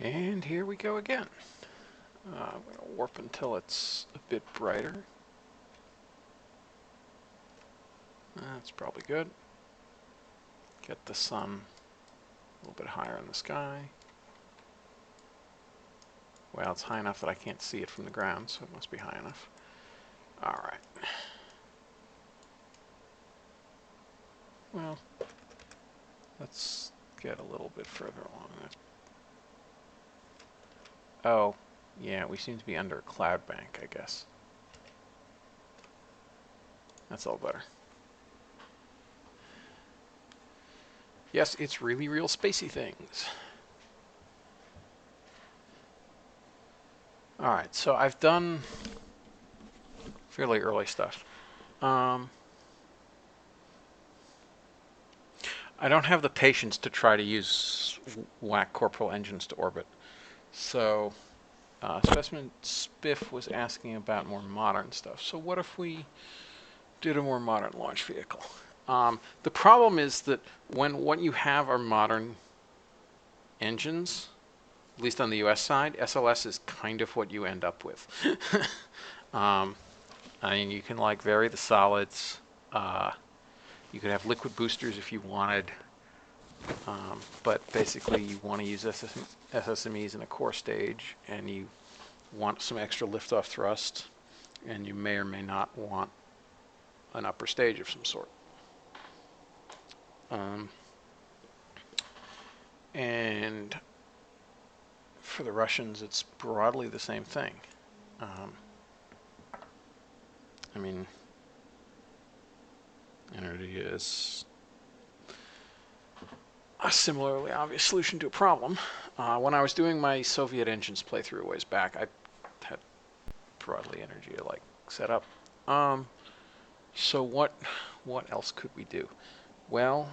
And here we go again. I'm going to warp until it's a bit brighter. That's probably good. Get the sun a little bit higher in the sky. Well, it's high enough that I can't see it from the ground, so it must be high enough. All right. Well, let's get a little bit further along. Oh, yeah, we seem to be under a cloud bank, I guess. That's all better. Yes, it's really real spacey things. All right, so I've done fairly early stuff. I don't have the patience to try to use whack corporal engines to orbit. So Specimen Spiff was asking about more modern stuff. So what if we did a more modern launch vehicle? The problem is that when what you have are modern engines, at least on the US side, SLS is kind of what you end up with. I mean, you can like vary the solids. You could have liquid boosters if you wanted. But basically you want to use SSMEs in a core stage, and you want some extra liftoff thrust, and you may or may not want an upper stage of some sort. And for the Russians, it's broadly the same thing. I mean, energy is a similarly obvious solution to a problem. When I was doing my Soviet engines playthrough a ways back, I had broadly energy like set up. So what else could we do? Well,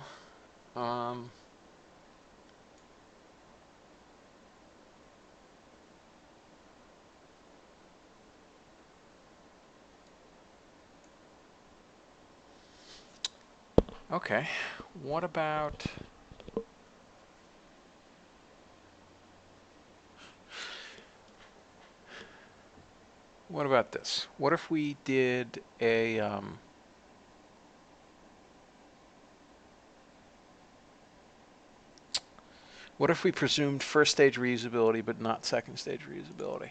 okay. What about this? What if we did a what if we presumed first stage reusability but not second stage reusability?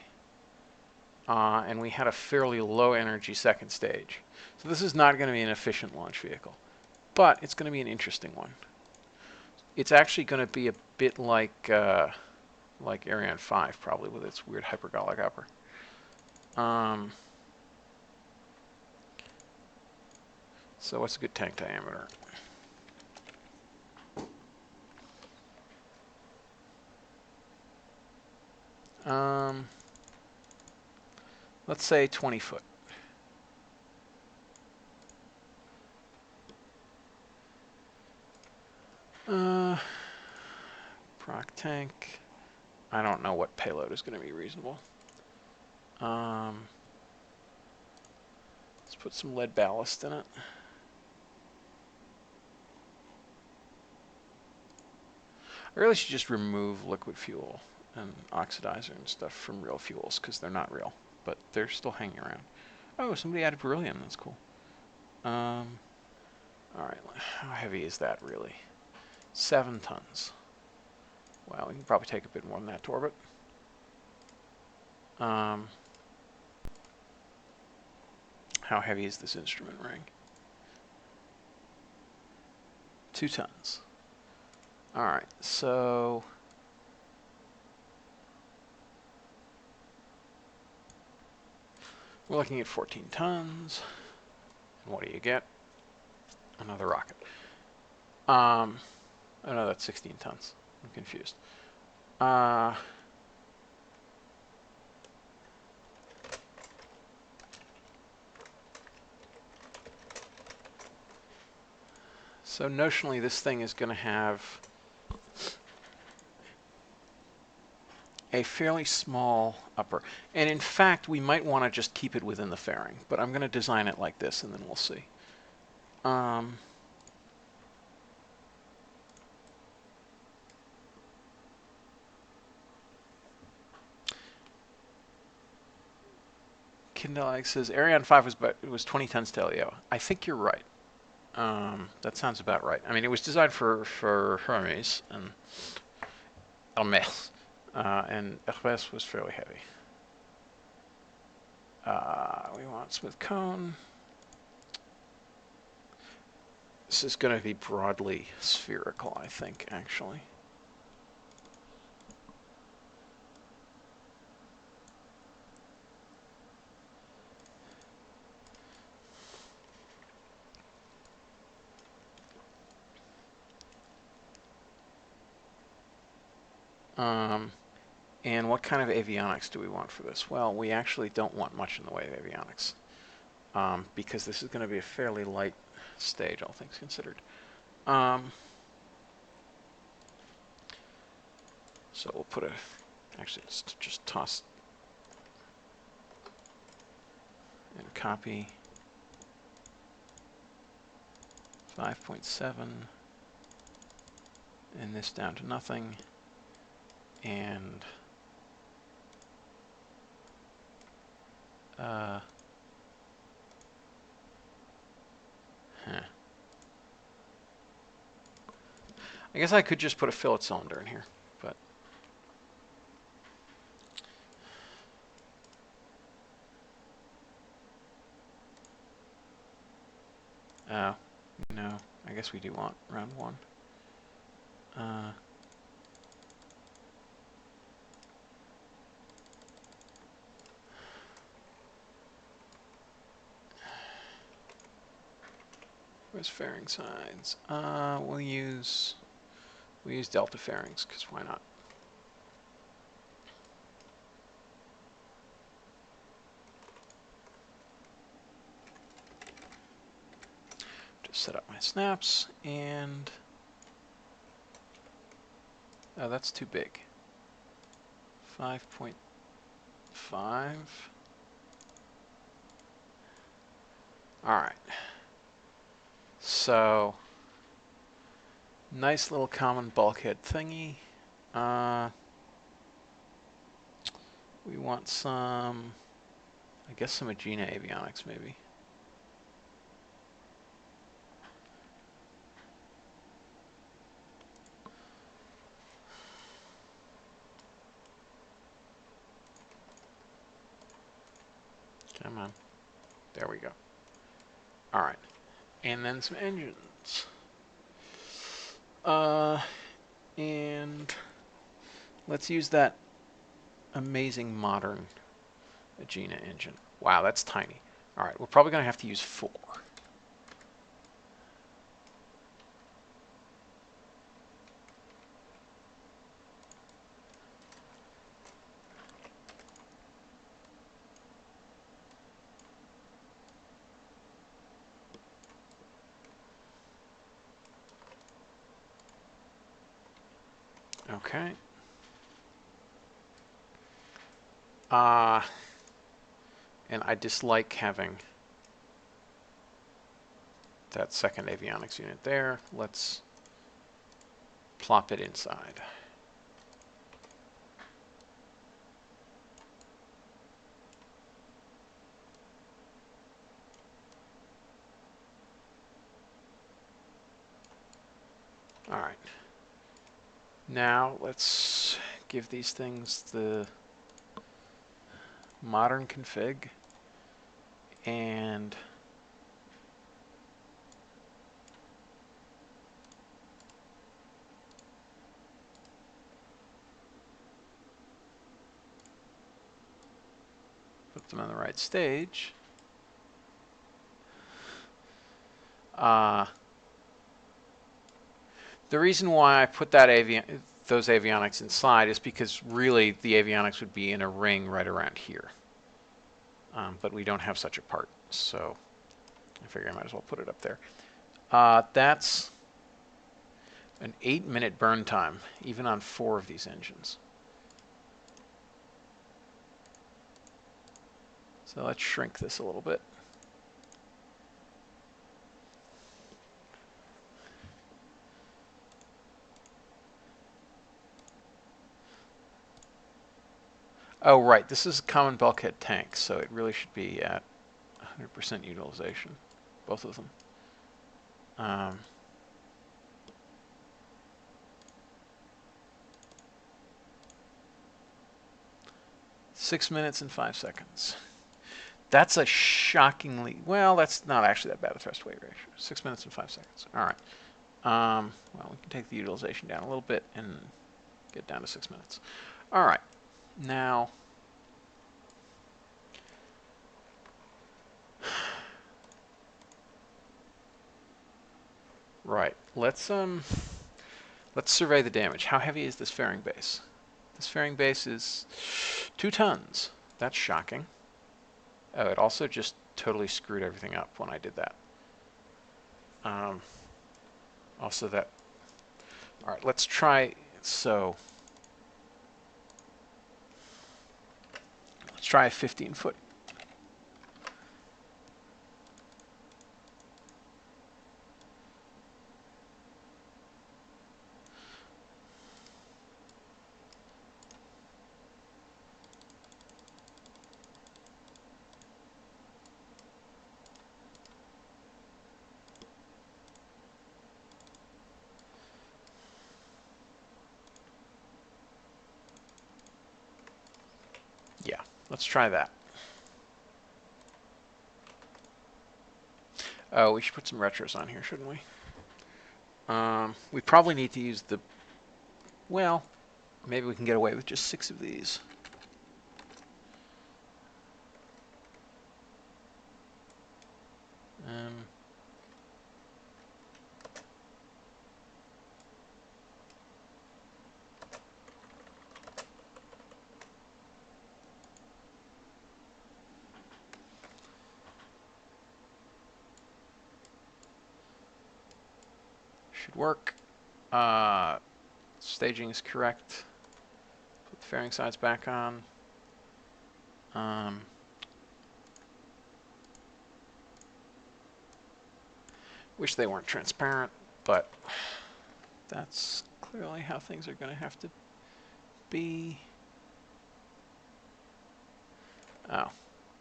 And we had a fairly low energy second stage. So this is not going to be an efficient launch vehicle, but it's going to be an interesting one. It's actually going to be a bit like Ariane 5, probably, with its weird hypergolic upper. So what's a good tank diameter? Let's say 20 foot. Proc tank. I don't know what payload is going to be reasonable. Let's put some lead ballast in it. I really should just remove liquid fuel and oxidizer and stuff from real fuels, because they're not real, but they're still hanging around. Oh, somebody added beryllium. That's cool. All right, how heavy is that really? 7 tons. Well, we can probably take a bit more than that to orbit. How heavy is this instrument ring? 2 tons. All right, so we're looking at 14 tons. And what do you get? Another rocket. Oh no, that's 16 tons. I'm confused. So notionally, this thing is going to have a fairly small upper. And in fact, we might want to just keep it within the fairing, but I'm going to design it like this, and then we'll see. Kindle says Ariane 5 was 20 tons to LEO. I think you're right. That sounds about right. I mean, it was designed for Hermes and Hermes, and Hermes was fairly heavy. We want smooth cone. This is going to be broadly spherical, I think, actually. And what kind of avionics do we want for this? Well, we actually don't want much in the way of avionics, because this is going to be a fairly light stage, all things considered. So we'll put actually just toss and copy 5.7 and this down to nothing, and I guess I could just put a fillet cylinder in here, but no, I guess we do want round one. Where's fairing sides? We'll use delta fairings, because why not? Just set up my snaps, and oh, that's too big. 5.5. All right. So, nice little common bulkhead thingy. We want some, I guess some Agena avionics maybe. Come on. There we go. All right. And then some engines. And let's use that amazing modern Agena engine. Wow, that's tiny. All right, we're probably going to have to use 4. Okay. And I dislike having that second avionics unit there. Let's plop it inside. All right. Now let's give these things the modern config, and put them on the right stage. The reason why I put that those avionics inside is because really the avionics would be in a ring right around here. But we don't have such a part, so I figure I might as well put it up there. That's an 8-minute burn time, even on 4 of these engines. So let's shrink this a little bit. Oh, right. This is a common bulkhead tank, so it really should be at 100% utilization, both of them. Um, Six minutes and 5 seconds. That's a shockingly, well, that's not actually that bad a thrust weight ratio. 6 minutes and 5 seconds. All right. Well, we can take the utilization down a little bit and get down to 6 minutes. All right. Now, right. Let's survey the damage. How heavy is this fairing base? This fairing base is 2 tons. That's shocking. Oh, it also just totally screwed everything up when I did that. Also that, all right, let's try, so, let's try a 15-foot. Yeah, let's try that. Oh, we should put some retros on here, shouldn't we? We probably need to use the, well, maybe we can get away with just 6 of these. Should work. Staging is correct. Put the fairing sides back on. Wish they weren't transparent, but that's clearly how things are going to have to be. Oh,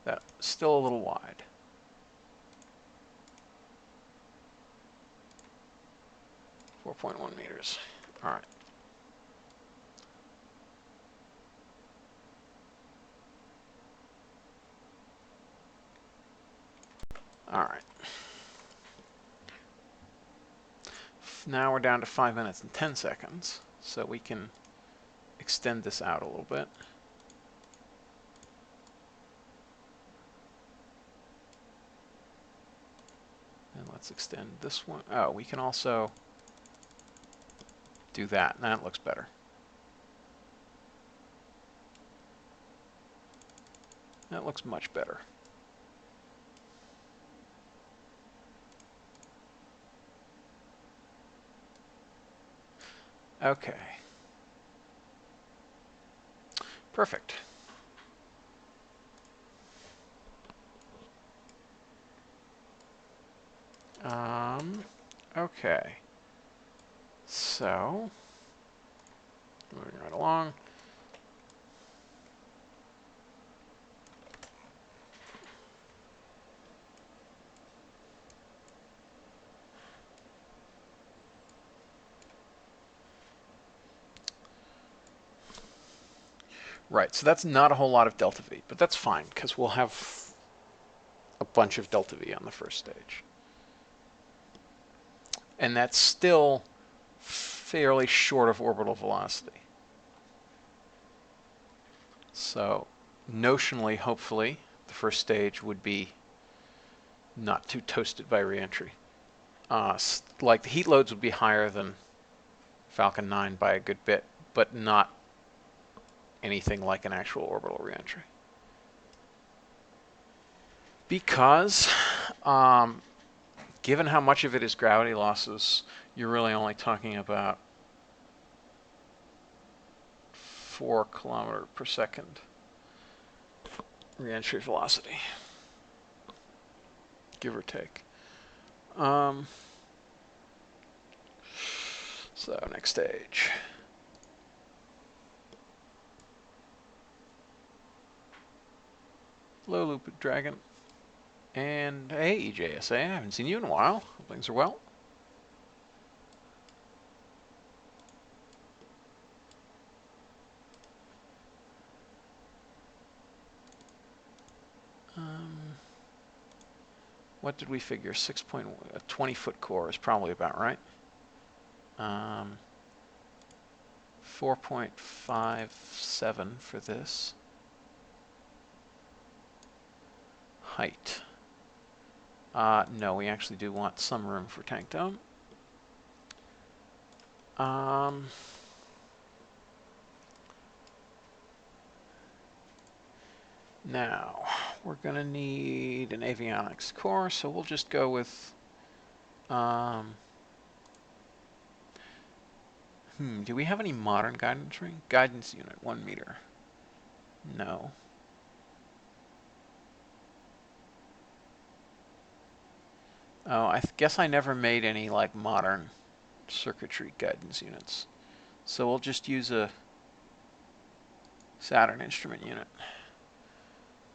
that's still a little wide. .1 meters. All right. All right. Now we're down to 5 minutes and 10 seconds, so we can extend this out a little bit. And let's extend this one. Oh, we can also do that. That looks better. That looks much better. Okay. Perfect. Okay. So, moving right along. Right, so that's not a whole lot of delta V, but that's fine, because we'll have a bunch of delta V on the first stage. And that's still fairly short of orbital velocity. So notionally, hopefully, the first stage would be not too toasted by reentry. Like the heat loads would be higher than Falcon 9 by a good bit, but not anything like an actual orbital reentry. Because given how much of it is gravity losses, you're really only talking about 4 kilometer per second reentry velocity, give or take. So, next stage. Hello, Looped Dragon. And hey, EJSA, I haven't seen you in a while. Hope things are well. What did we figure? 20-foot core is probably about right. 4.57 for this. Height. No, we actually do want some room for tank dome. Now, we're going to need an avionics core, so we'll just go with... do we have any modern guidance ring? Guidance unit, 1 meter. No. Oh, I guess I never made any like modern circuitry guidance units. So we'll just use a Saturn instrument unit,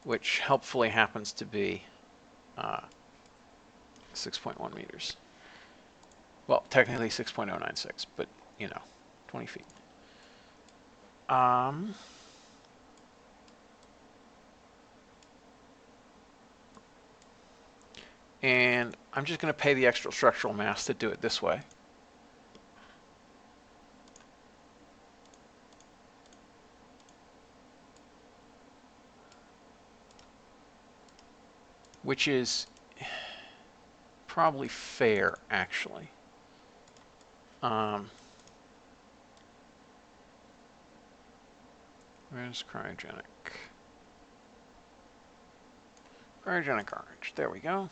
which helpfully happens to be 6.1 meters. Well, technically 6.096, but you know, 20 feet. And I'm just going to pay the extra structural mass to do it this way. Which is probably fair, actually. Where's cryogenic? Cryogenic orange. There we go.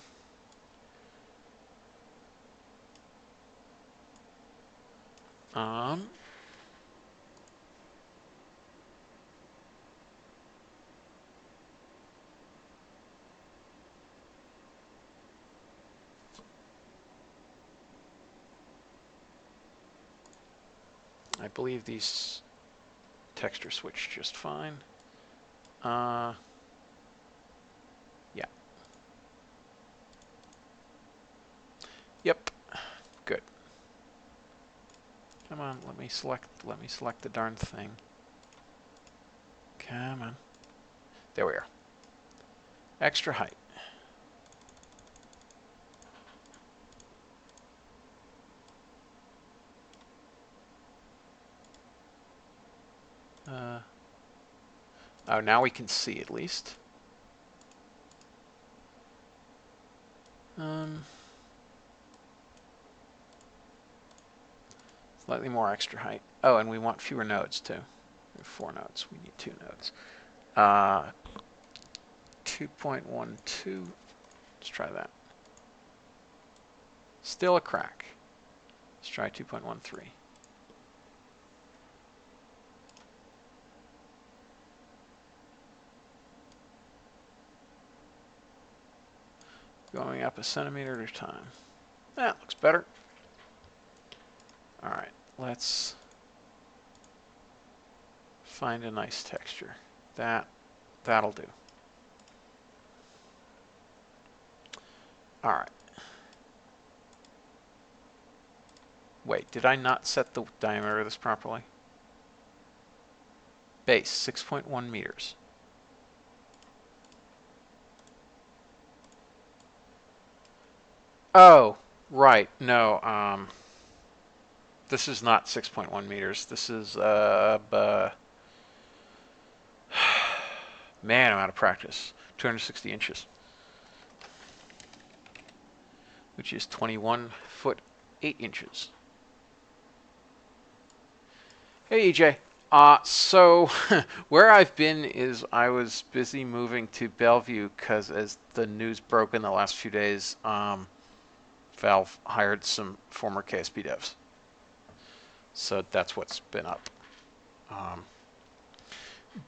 I believe these texture switch just fine. Yeah. Yep. Good. Come on, let me select the darn thing. Come on. There we are. Extra height. Oh, now we can see at least. Slightly more extra height. Oh, and we want fewer nodes too. We have 4 nodes. We need 2 nodes. 2.12. Let's try that. Still a crack. Let's try 2.13. Going up a centimeter at a time. That looks better. All right, let's find a nice texture. That'll do. All right. Wait, did I not set the diameter of this properly? Base, 6.1 meters. Oh, right. No, this is not 6.1 meters. This is, man, I'm out of practice. 260 inches. Which is 21 foot 8 inches. Hey, EJ. So where I've been is I was busy moving to Bellevue because as the news broke in the last few days, Valve hired some former KSP devs. So that's what's been up.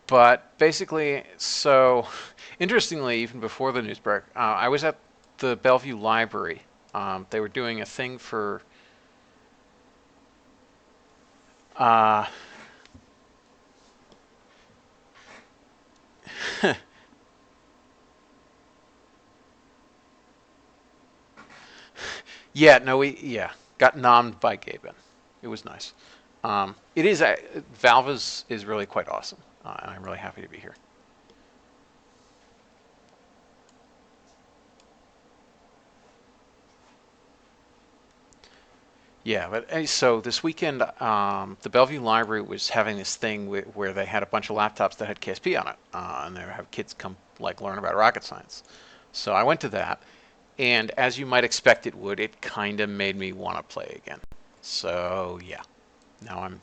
But basically, so interestingly, even before the news broke, I was at the Bellevue Library. They were doing a thing for Yeah, no, we got nommed by Gaben. It was nice. It is Valve is really quite awesome, and I'm really happy to be here. Yeah, but so this weekend, the Bellevue Library was having this thing where they had a bunch of laptops that had KSP on it, and they would have kids come like learn about rocket science. So I went to that, and as you might expect it would, it kind of made me want to play again. So yeah, now I'm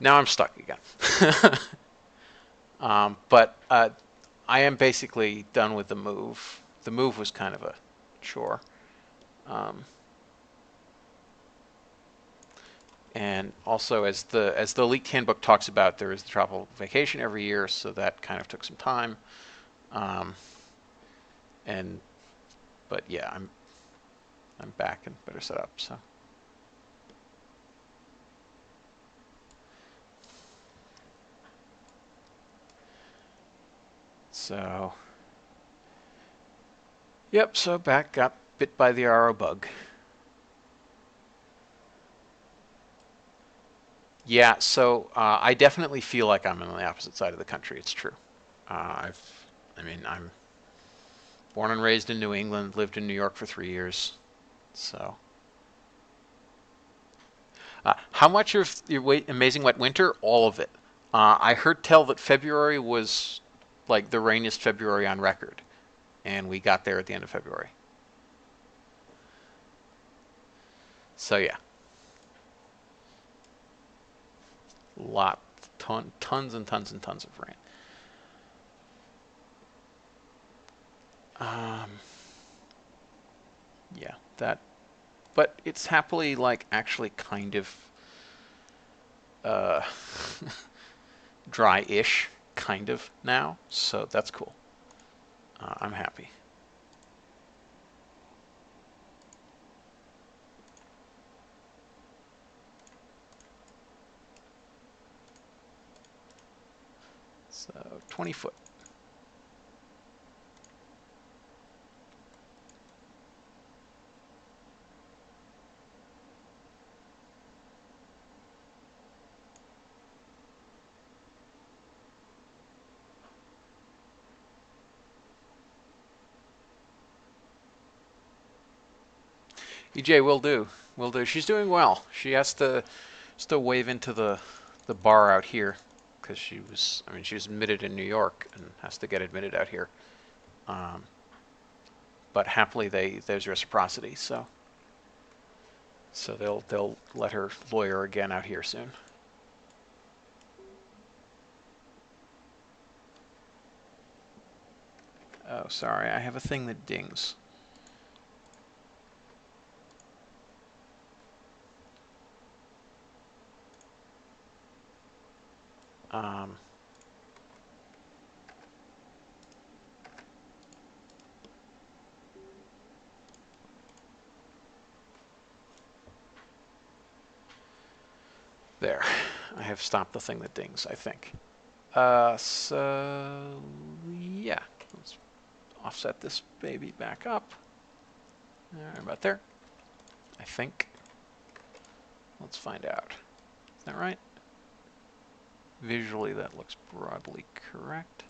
now I'm stuck again. But I am basically done with the move. The move was kind of a chore. Um, And also, as the Elite Handbook talks about, there is the travel vacation every year, so that kind of took some time. Um, and but yeah, I'm back and better set up. So yep. So back, got bit by the RO bug. Yeah. So I definitely feel like I'm on the opposite side of the country. It's true. I mean, I'm born and raised in New England, lived in New York for 3 years. So how much of your Amazing Wet Winter? All of it. I heard tell that February was like the rainiest February on record, and we got there at the end of February. So yeah, lot, tons and tons and tons of rain. Um, yeah, that, but it's happily like actually kind of uh, dry-ish, kind of now. So that's cool. I'm happy. So 20 foot. EJ will do. Will do. She's doing well. She has to still wave into the bar out here because she was admitted in New York and has to get admitted out here. Um, but happily, there's reciprocity, so they'll let her lawyer again out here soon. Oh, sorry, I have a thing that dings. Um, there, I have stopped the thing that dings, I think. So yeah, let's offset this baby back up. About there, I think. Let's find out. Is that right? Visually, that looks broadly correct.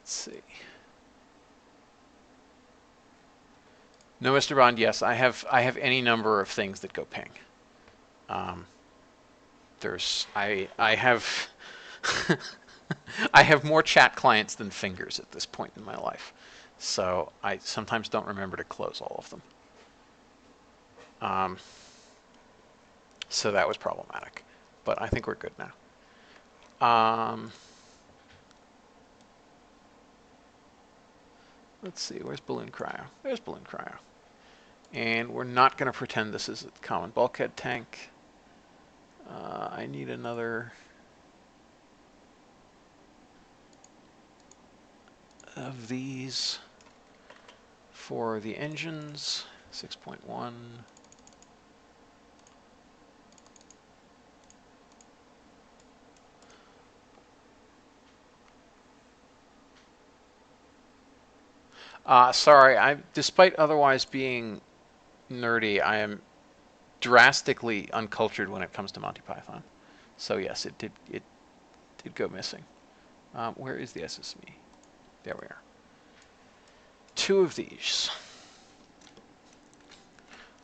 Let's see. No, Mr. Bond. Yes, I have any number of things that go ping. Um, I have I have more chat clients than fingers at this point in my life, so I sometimes don't remember to close all of them. Um, so that was problematic, but I think we're good now. Let's see, where's Balloon Cryo? There's Balloon Cryo. And we're not going to pretend this is a common bulkhead tank. I need another of these for the engines. 6.1. Sorry, despite otherwise being nerdy, I am drastically uncultured when it comes to Monty Python. So yes, it did go missing. Where is the SSME? There we are. 2 of these.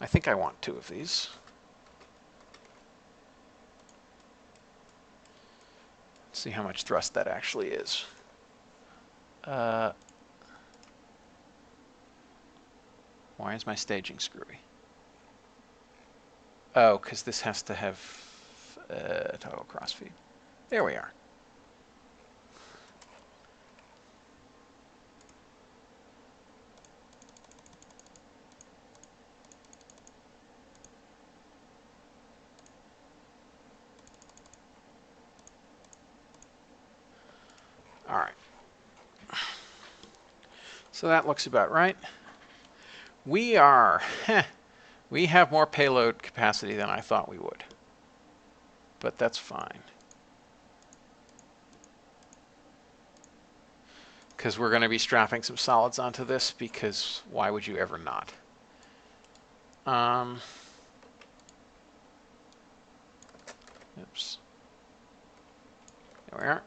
I think I want 2 of these. Let's see how much thrust that actually is. Why is my staging screwy? Oh, because this has to have toggle crossfeed. There we are. All right. So that looks about right. We have more payload capacity than I thought we would. But that's fine. Because we're going to be strapping some solids onto this, because why would you ever not? Oops. There we are.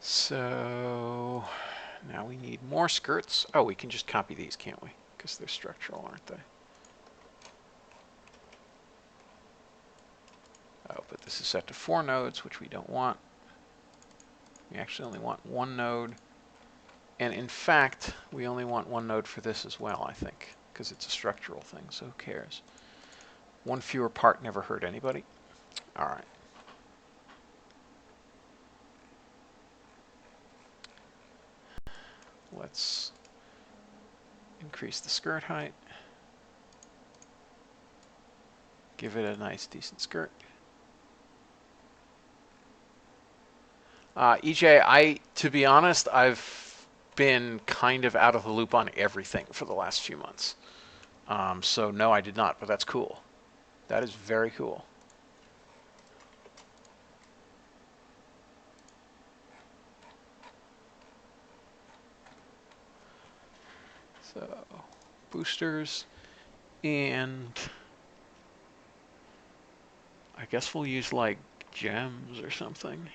So now we need more skirts. Oh, we can just copy these, can't we? Because they're structural, aren't they? Oh, but this is set to 4 nodes, which we don't want. We actually only want 1 node. And in fact, we only want 1 node for this as well, I think, because it's a structural thing, so who cares? 1 fewer part never hurt anybody. All right. Let's increase the skirt height. Give it a nice, decent skirt. EJ, to be honest, I've been kind of out of the loop on everything for the last few months. So no, I did not, but that's cool. That is very cool. So, boosters, and I guess we'll use like gems or something.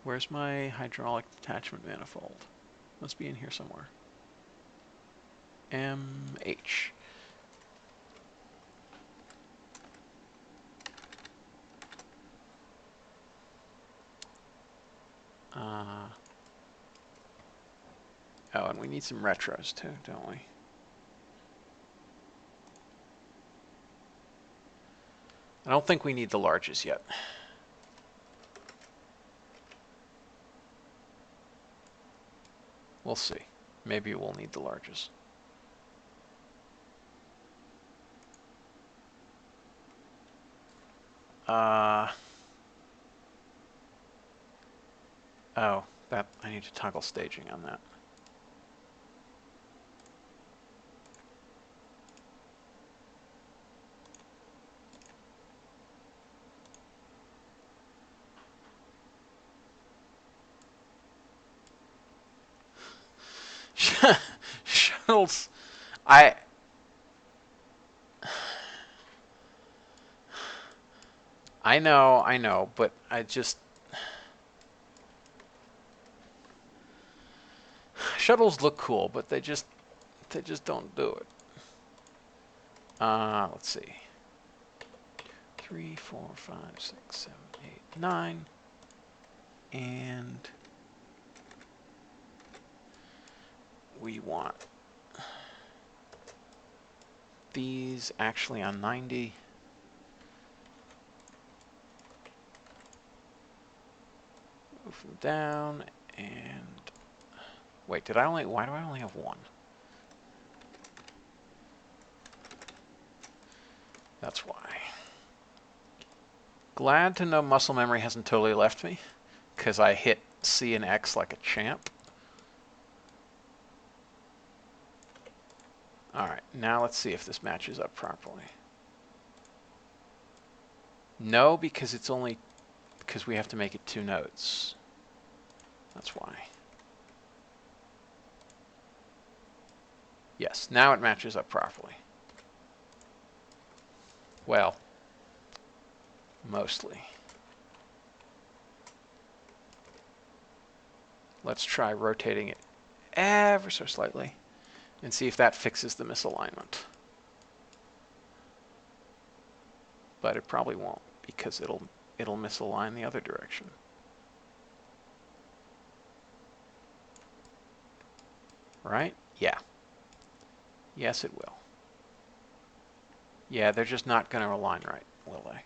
Where's my hydraulic detachment manifold? Must be in here somewhere. MH. Oh, and we need some retros too, don't we? I don't think we need the larges yet. We'll see. Maybe we'll need the larges. Oh, that I need to toggle staging on that. Shuttles, I know, but I just shuttles look cool, but they just don't do it. Let's see. 3, 4, 5, 6, 7, 8, 9, and we want these actually on 90. Move them down, and wait, why do I only have 1? That's why. Glad to know muscle memory hasn't totally left me, because I hit C and X like a champ. All right, now let's see if this matches up properly. No, because it's only because we have to make it 2 nodes. That's why. Yes, now it matches up properly. Well, mostly. Let's try rotating it ever so slightly and see if that fixes the misalignment. But it probably won't, because it'll misalign the other direction. Right? Yeah. Yes, it will. Yeah, they're just not going to align right, will they?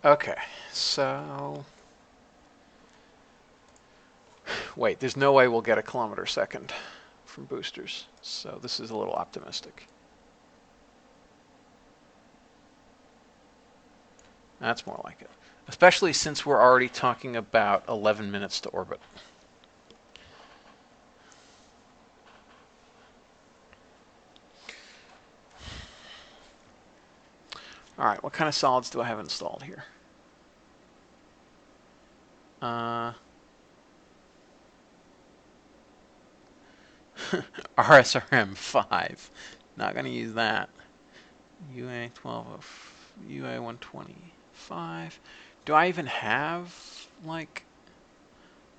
Okay, so... Wait, there's no way we'll get a kilometer second from boosters, so this is a little optimistic. That's more like it. Especially since we're already talking about 11 minutes to orbit. All right, what kind of solids do I have installed here? RSRM 5. Not going to use that. UA 12, UA 125. Do I even have, like,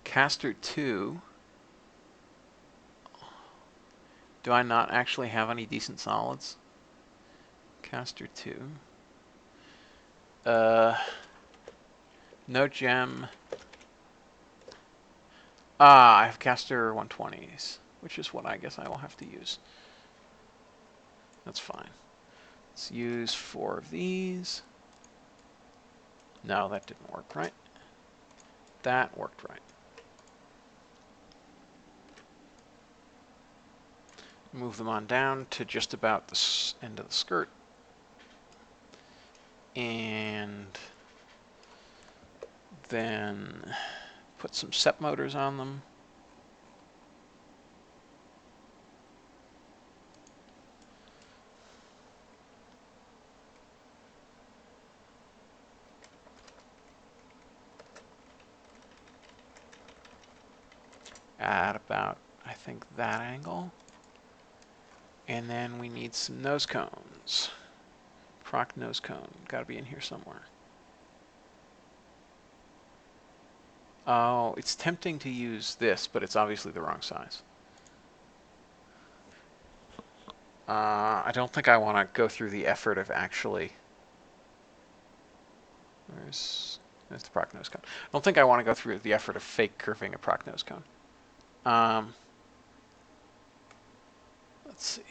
Castor 2? Do I not actually have any decent solids? Castor 2. No gem. I have Castor 120s, which is what I guess I will have to use. That's fine. Let's use 4 of these. No, that didn't work right. That worked right. Move them on down to just about the end of the skirt. And then put some SEP motors on them. At about, I think, that angle. And then we need some nose cones. Proc nose cone. Got to be in here somewhere. Oh, it's tempting to use this, but it's obviously the wrong size. I don't think I want to go through the effort of actually... There's the proc nose cone. I don't think I want to go through the effort of fake curving a proc nose cone. Let's see.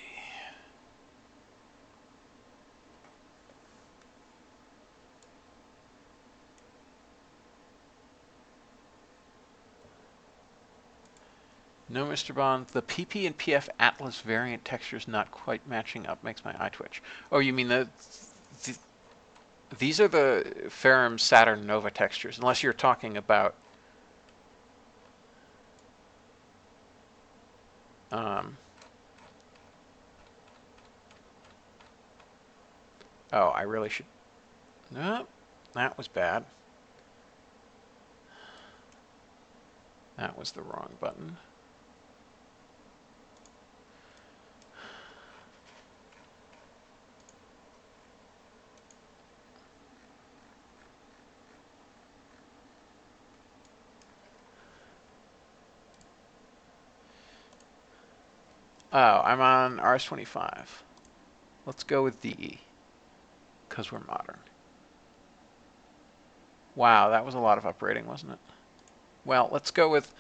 No, Mr. Bond. The PP and PF Atlas variant textures not quite matching up makes my eye twitch. Oh, you mean these are the Ferrum Saturn Nova textures, unless you're talking about oh, I really should. No, that was bad. That was the wrong button. Oh, I'm on RS-25. Let's go with DE, because we're modern. Wow, that was a lot of uprating, wasn't it? Well, let's go with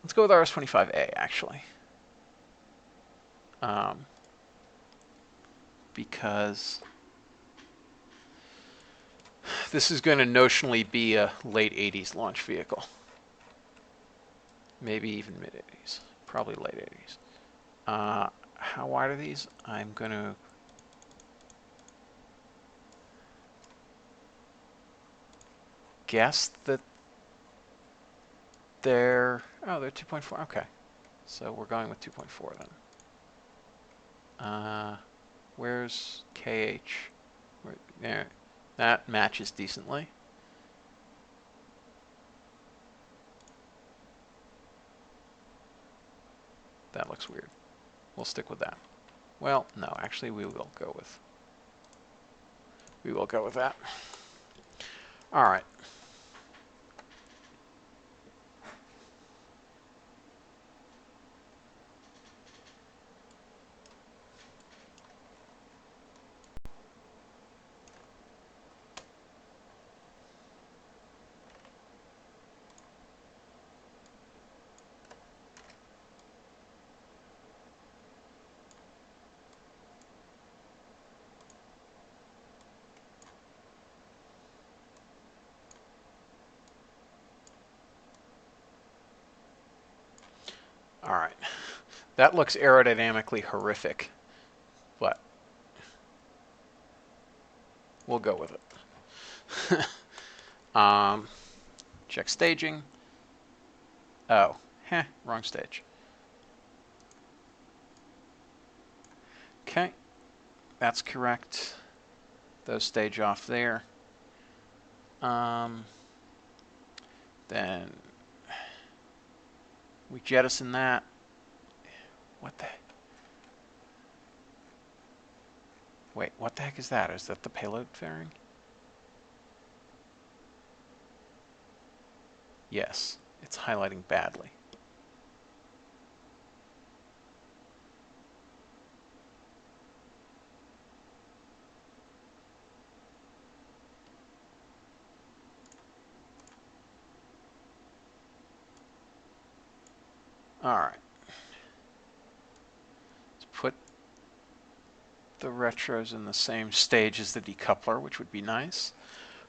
RS-25A, actually. Because this is going to notionally be a late 80s launch vehicle. Maybe even mid 80s. Probably late 80s. How wide are these? I'm going to guess that they're 2.4. Okay, so we're going with 2.4 then. Where's KH? There, that matches decently. That looks weird. We'll stick with that. Well, no, actually we will go with that. All right. All right. That looks aerodynamically horrific, but we'll go with it. Check staging. Oh, wrong stage. Okay, that's correct. Those stage off there. Then we jettison that. What the? Wait, what the heck is that? Is that the payload fairing? Yes, it's highlighting badly. All right. Let's put the retros in the same stage as the decoupler, which would be nice.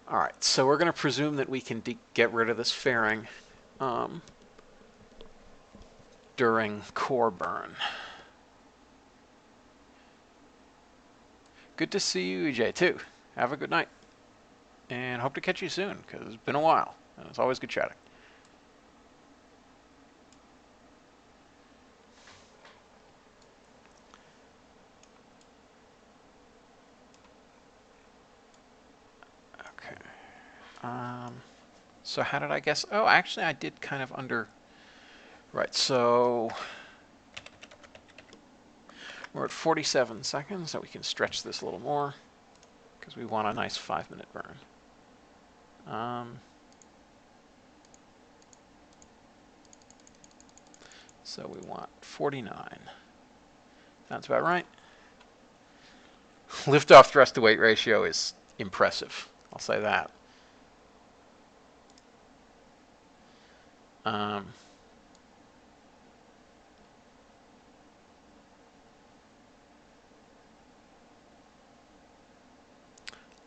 All right, so we're going to presume that we can get rid of this fairing during core burn. Good to see you, EJ, too. Have a good night. And hope to catch you soon, because it's been a while. And it's always good chatting. Okay. So how did I guess? Oh, actually, I did kind of under... Right, so... We're at 47 seconds, so we can stretch this a little more, because we want a nice 5-minute burn. So we want 49. Sounds about right. Liftoff thrust to weight ratio is impressive. I'll say that.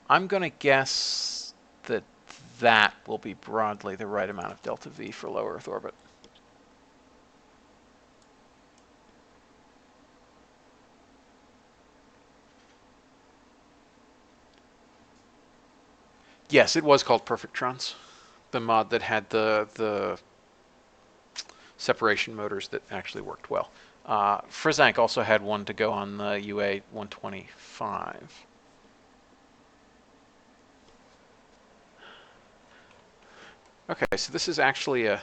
I'm going to guess that that will be broadly the right amount of delta V for low Earth orbit. Yes, it was called Perfectrons, the mod that had the separation motors that actually worked well. Frizzank also had one to go on the UA 125. Okay, so this is actually a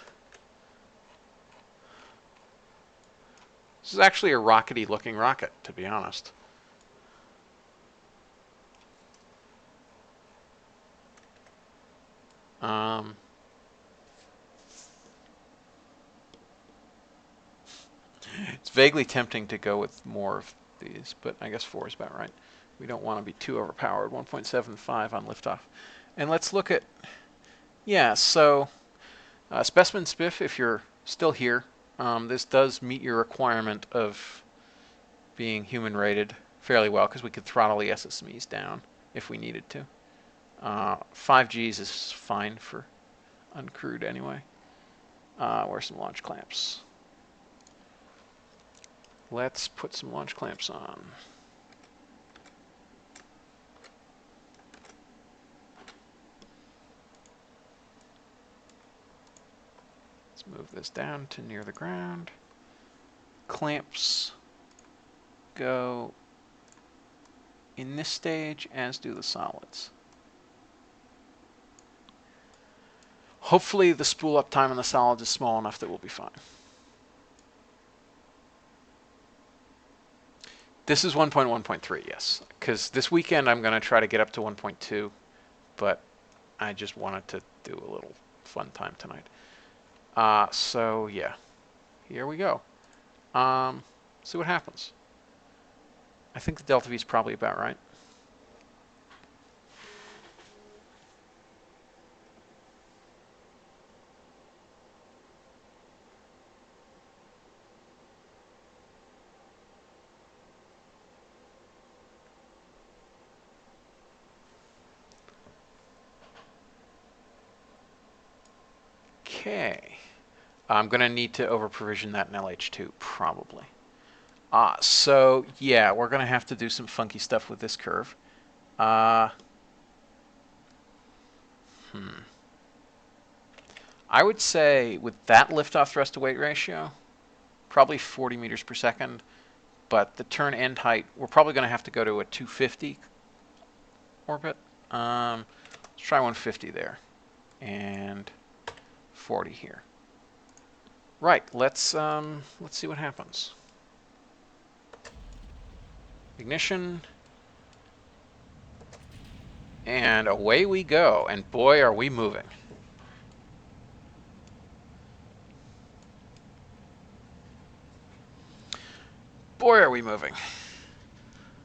rockety looking rocket, to be honest. It's vaguely tempting to go with more of these, but I guess 4 is about right. We don't want to be too overpowered. 1.75 on liftoff. And let's look at, yeah, so Specimen Spiff, if you're still here, this does meet your requirement of being human rated fairly well, because we could throttle the SSMEs down if we needed to. 5 Gs is fine for uncrewed anyway. Where's some launch clamps? Let's put some launch clamps on. move this down to near the ground. Clamps go in this stage, as do the solids. Hopefully the spool up time on the solids is small enough that we'll be fine. This is 1.1.3, yes. Because this weekend I'm going to try to get up to 1.2, but I just wanted to do a little fun time tonight. So yeah, here we go. See what happens. I think the delta V is probably about right. Okay. I'm going to need to over-provision that in LH2, probably. So, yeah, we're going to have to do some funky stuff with this curve. I would say with that liftoff thrust-to-weight ratio, probably 40 meters per second, but the turn end height, we're probably going to have to go to a 250 orbit. Let's try 150 there, and 40 here. Right, let's see what happens. Ignition. And away we go, and boy are we moving. Boy are we moving.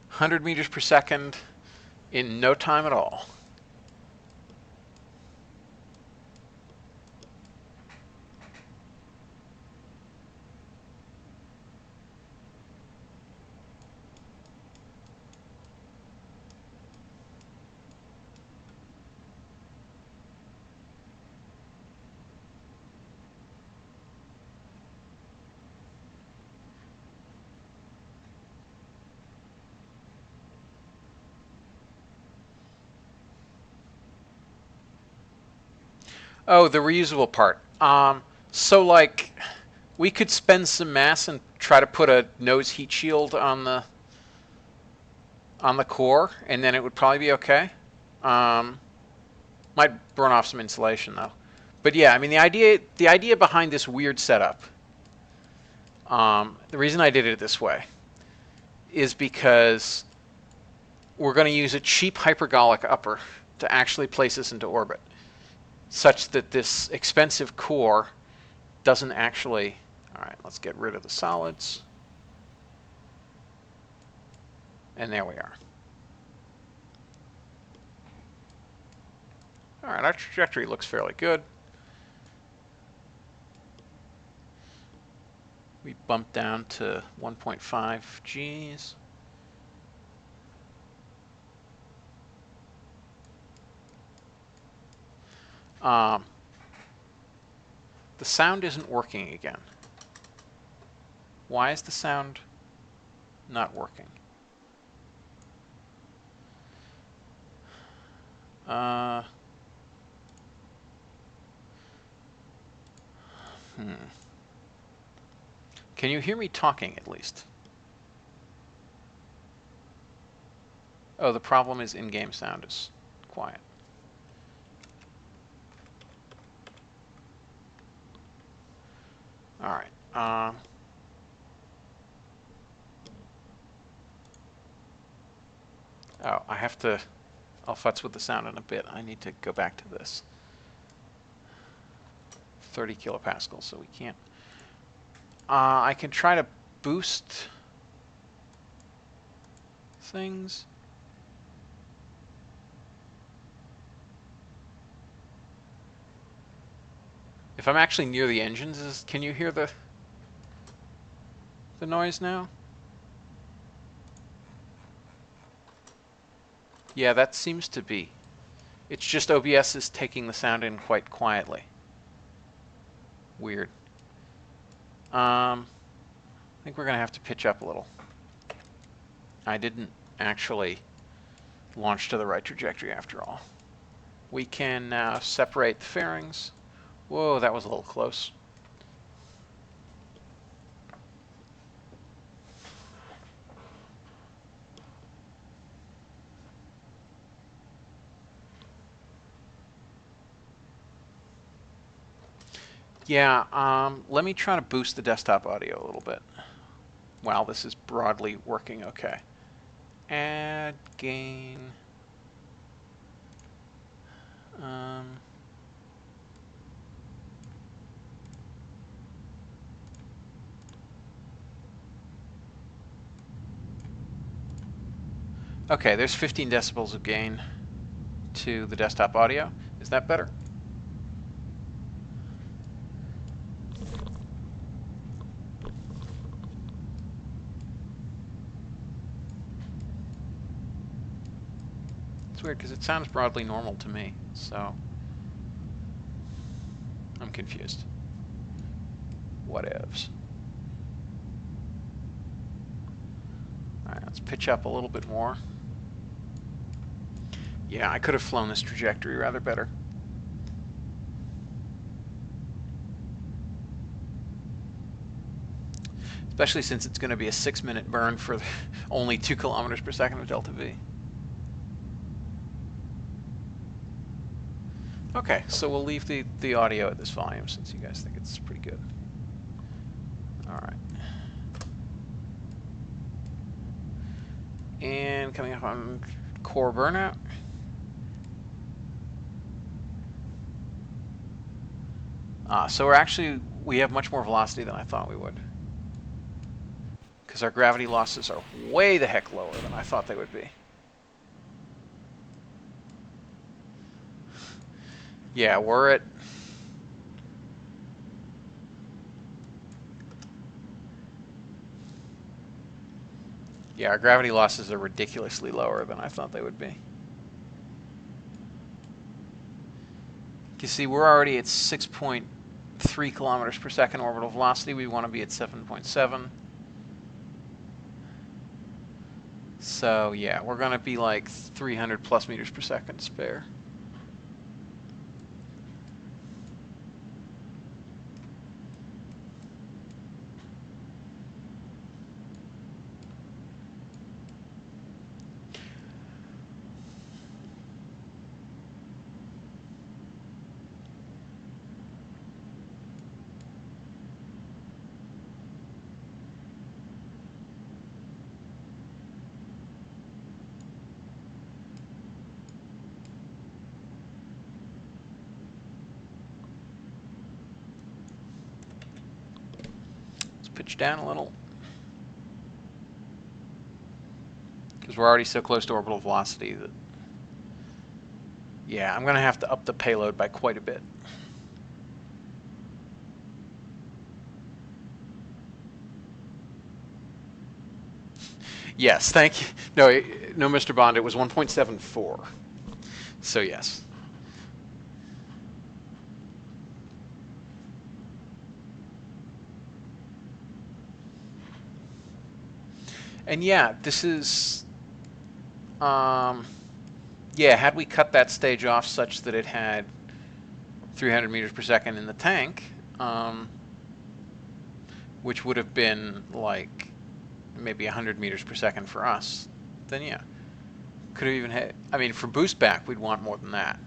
100 meters per second in no time at all. Oh, the reusable part. So like, we could spend some mass and try to put a nose heat shield on the core, and then it would probably be okay. Might burn off some insulation though. But yeah, I mean the idea behind this weird setup. The reason I did it this way is because we're going to use a cheap hypergolic upper to actually place this into orbit, such that this expensive core doesn't actually... All right, let's get rid of the solids. And there we are. All right, our trajectory looks fairly good. We bumped down to 1.5 Gs. The sound isn't working again. Why is the sound not working? Can you hear me talking at least? Oh, the problem is in-game sound is quiet. All right. Oh, I have to... I'll futz with the sound in a bit. I need to go back to this. 30 kilopascals, so we can't... I can try to boost things. If I'm actually near the engines, can you hear the noise now? Yeah, that seems to be. It's just OBS is taking the sound in quite quietly. Weird. I think we're going to have to pitch up a little. I didn't actually launch to the right trajectory after all. We can now separate the fairings. Whoa, that was a little close. Yeah, let me try to boost the desktop audio a little bit. Wow, this is broadly working okay. Add gain. Um, okay, there's 15 decibels of gain to the desktop audio. Is that better? It's weird because it sounds broadly normal to me, so I'm confused. Whatevs. All right, let's pitch up a little bit more. Yeah, I could have flown this trajectory rather better. Especially since it's going to be a 6-minute burn for only 2 kilometers per second of delta V. Okay, so we'll leave the audio at this volume since you guys think it's pretty good. All right. And coming up on core burnout. So we have much more velocity than I thought we would. Because our gravity losses are way the heck lower than I thought they would be. Yeah, we're at... Yeah, our gravity losses are ridiculously lower than I thought they would be. You see, we're already at 6.3 kilometers per second orbital velocity. We want to be at 7.7. So yeah, we're going to be like 300 plus meters per second spare. Pitch down a little because we're already so close to orbital velocity that, yeah, I'm going to have to up the payload by quite a bit. Yes, thank you. No, Mr. Bond, it was 1.74. So yes. And yeah, this is, yeah, had we cut that stage off such that it had 300 meters per second in the tank, which would have been like maybe 100 meters per second for us, then yeah, could have even had, I mean, for boost back, we'd want more than that.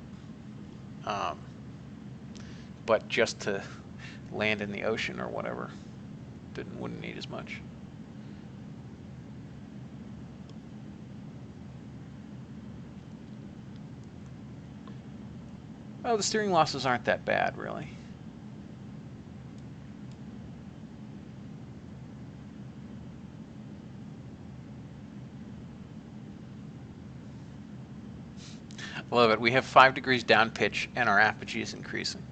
But just to land in the ocean or whatever, wouldn't need as much. Oh, the steering losses aren't that bad, really. I love it. We have 5 degrees down pitch, and our apogee is increasing.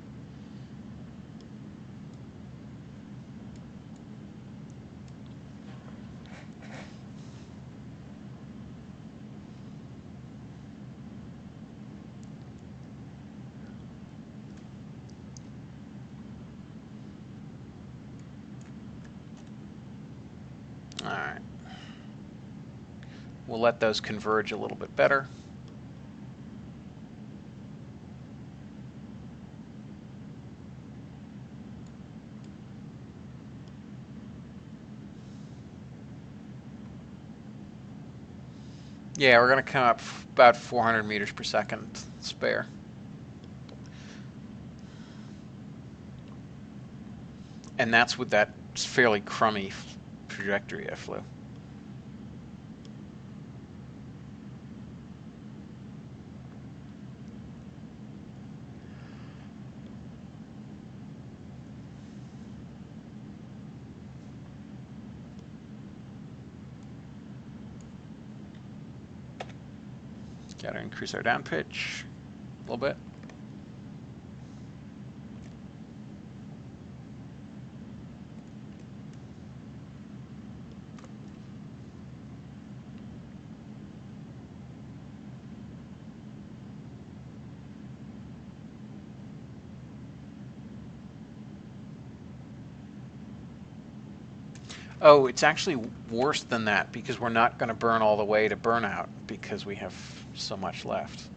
All right. We'll let those converge a little bit better. Yeah, we're going to come up about 400 meters per second spare. And that's with that fairly crummy trajectory I flew. Got to increase our down pitch a little bit. Oh, it's actually worse than that because we're not going to burn all the way to burnout because we have so much left.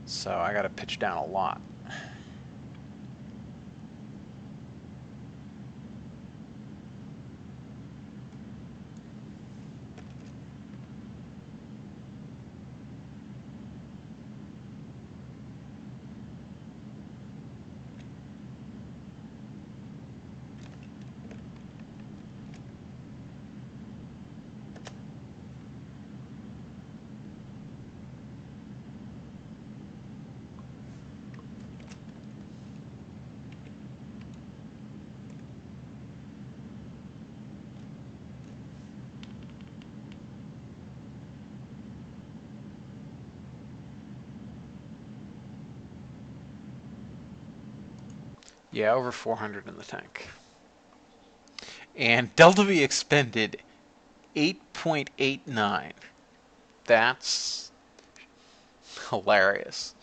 So I got to pitch down a lot. Yeah, over 400 in the tank. And delta V expended 8.89. That's hilarious.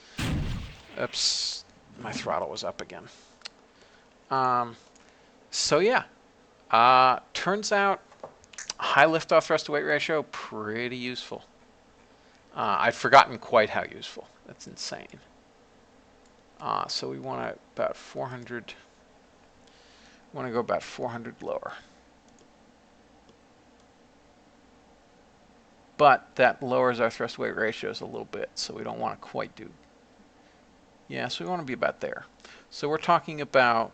Oops, my throttle was up again. So yeah, turns out high liftoff thrust to weight ratio, pretty useful. I'd forgotten quite how useful. That's insane. So we want about 400. Want to go about 400 lower. But that lowers our thrust weight ratios a little bit, so we don't want to quite do. Yeah, so we want to be about there. So we're talking about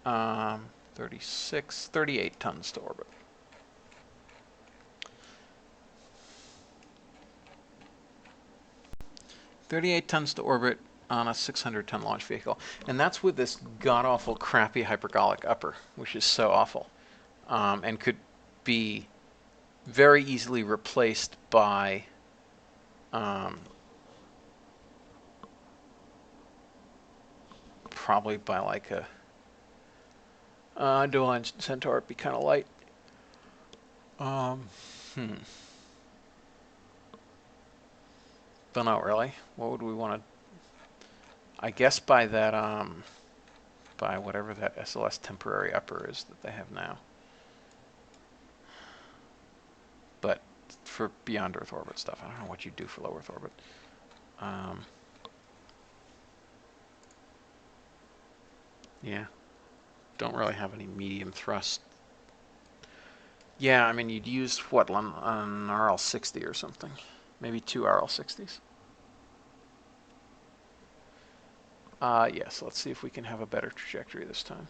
36, 38 tons to orbit. $38 tons to orbit on a 600-ton launch vehicle. And that's with this god-awful, crappy hypergolic upper, which is so awful, and could be very easily replaced by probably by like a dual engine Centaur. It'd be kind of light. Don't know really. What would we want to? I guess by that by whatever that SLS temporary upper is that they have now. But for beyond Earth orbit stuff, I don't know what you do for low Earth orbit. Yeah, don't really have any medium thrust. Yeah, I mean you'd use what, an RL60 or something, maybe 2 RL60s. Yes, let's see if we can have a better trajectory this time.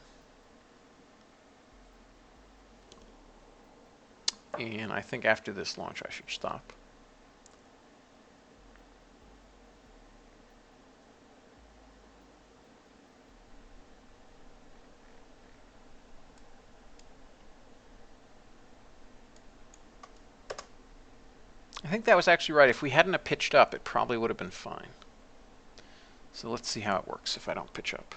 And I think after this launch I should stop. I think that was actually right. If we hadn't have pitched up, it probably would have been fine. So let's see how it works if I don't pitch up.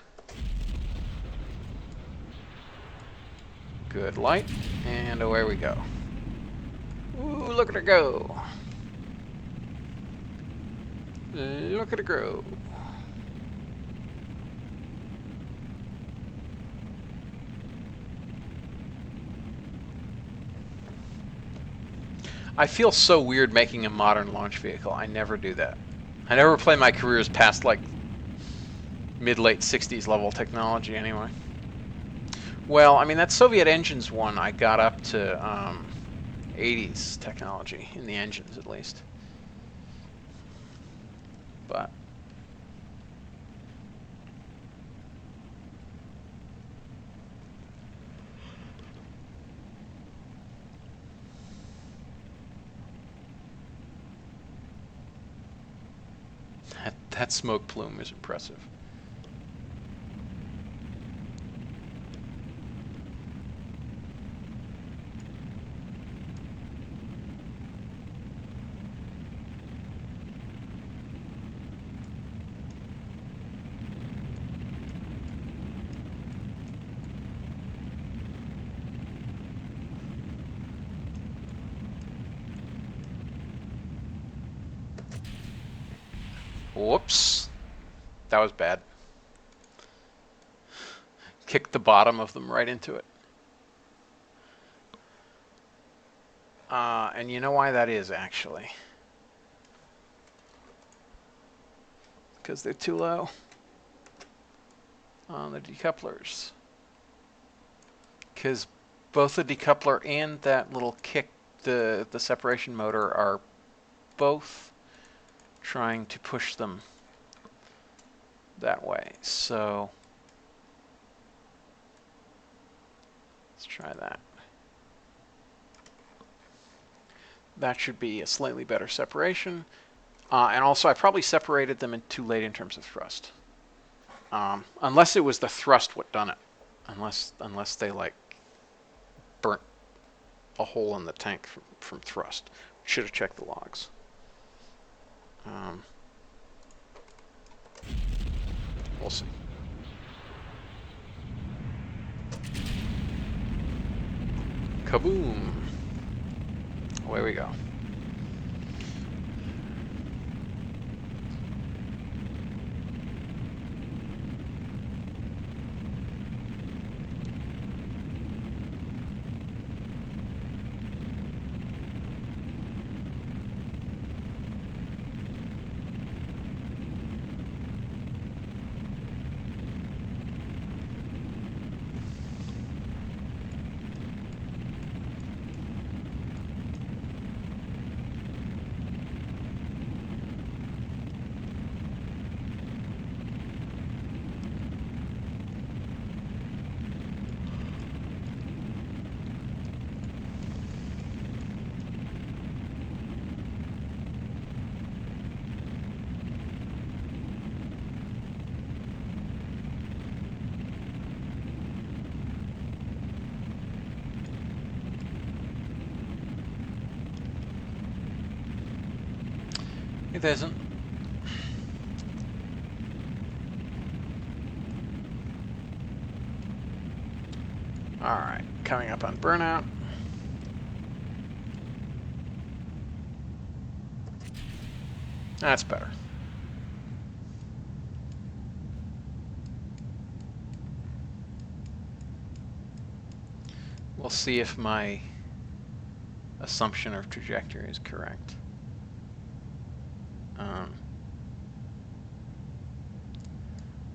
Good light, and away we go. Ooh, look at her go. Look at her go. I feel so weird making a modern launch vehicle. I never do that. I never play my careers past like mid-late 60s level technology anyway. Well, I mean, that Soviet engines one, I got up to 80s technology, in the engines at least. But That smoke plume is impressive. Whoops. That was bad. Kicked the bottom of them right into it. And you know why that is, actually. Because they're too low on the decouplers. Because both the decoupler and that little kick, the separation motor, are both trying to push them that way. So let's try that. That should be a slightly better separation. And also, I probably separated them too late in terms of thrust. Unless it was the thrust what done it. Unless they like burnt a hole in the tank from thrust. Should have checked the logs. We'll see. Kaboom! Away we go. It isn't. Alright, coming up on burnout. That's better. We'll see if my assumption of trajectory is correct.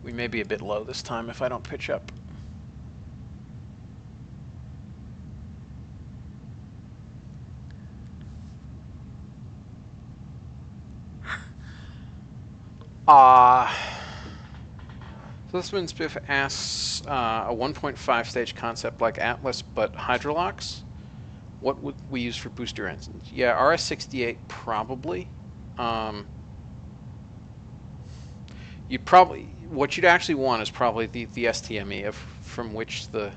We may be a bit low this time if I don't pitch up. So this one Spiff asks a 1.5 stage concept like Atlas but Hydrolox. What would we use for booster engines? Yeah, RS-68 probably. You'd probably, what you'd actually want is probably the STME from which the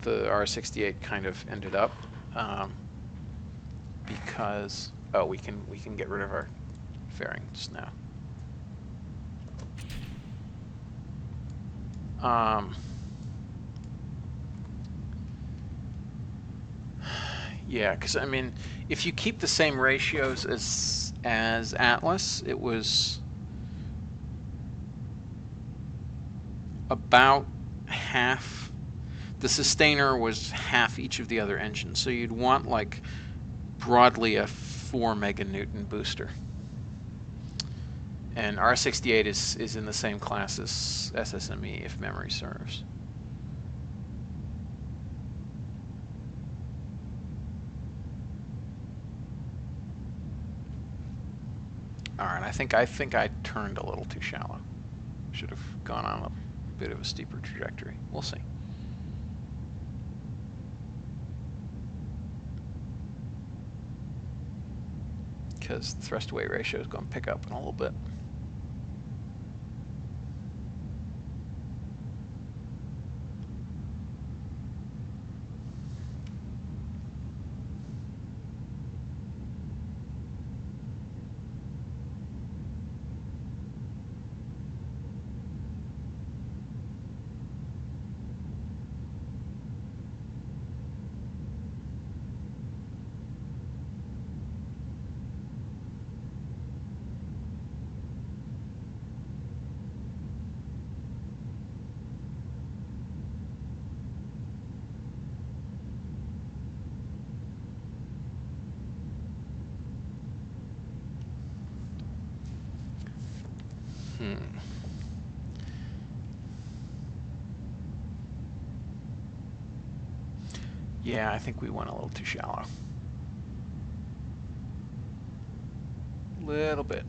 RS-68 kind of ended up, because we can get rid of our fairings now. Yeah, because I mean, if you keep the same ratios as Atlas, it was about half. The sustainer was half each of the other engines, so you'd want like broadly a 4 meganewton booster. And R68 is in the same class as SSME, if memory serves. All right, I think I turned a little too shallow. Should have gone on a bit of a steeper trajectory. We'll see. because the thrust-to-weight ratio is going to pick up in a little bit. Yeah, I think we went a little too shallow. Little bit.